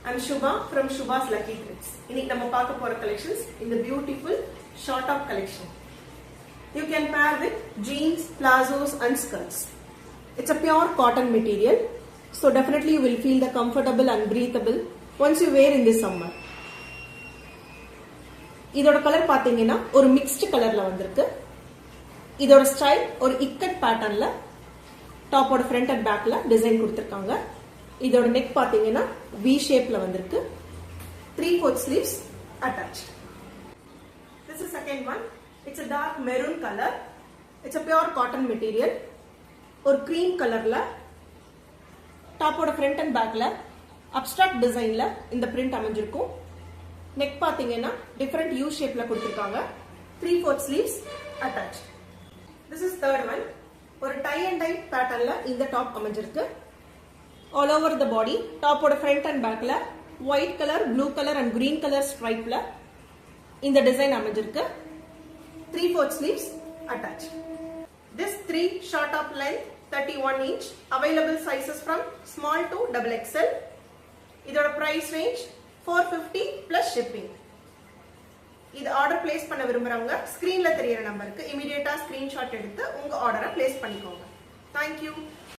I'm Shubha from Shubha's Lucky Threads. இன்னைக்கு நம்ம பார்க்க போற collections in the beautiful short top collection. You can pair with jeans, plazos and skirts. It's a pure cotton material, so definitely you will feel the comfortable and breathable once you wear in this summer. இதோட colour பாத்தீங்கன்னா ஒரு mixed கலர்ல வந்திருக்கு. இதோட style ஒரு இக்கட் பேட்டர்ன்ல டாப்போட front and பேக்ல design கொடுத்திருக்காங்க. இதோட நெக் பாத்தீங்கன்னா V ஷேப்ல வந்திருக்கு. 3/4 sleeves attached. This is second one. It's a dark maroon color. It's a pure cotton material. ஒரு cream கலர்ல டாப்போட ஃப்ரண்ட் அண்ட் பேக்ல அப்ஸ்ட்ராக்ட் டிசைன்ல இந்த பிரிண்ட் அமைஞ்சிருக்கும். நெக் பாத்தீங்கன்னா டிஃபரண்ட் U ஷேப்ல கொடுத்திருக்காங்க. 3/4 sleeves attached. This is third one. ஒரு டை அண்ட் டை பேட்டர்ன்ல இந்த டாப் அமைஞ்சிருக்கு. All over the body, top oda front and back la white color, blue color and green color stripe la in the design அமைஞ்சிருக்கு. 3/4 sleeves attached. This 3 short top length 31 inch, available sizes from small to XXL. இதோட price range 450 plus shipping. இது order place பண்ண விரும்புறவங்க ஸ்கிரீன்ல தெரியற நம்பருக்கு இமிடியேட்டா screenshot எடுத்து உங்க ஆர்டரை பிளேஸ் பண்ணிக்கோங்க. Thank you.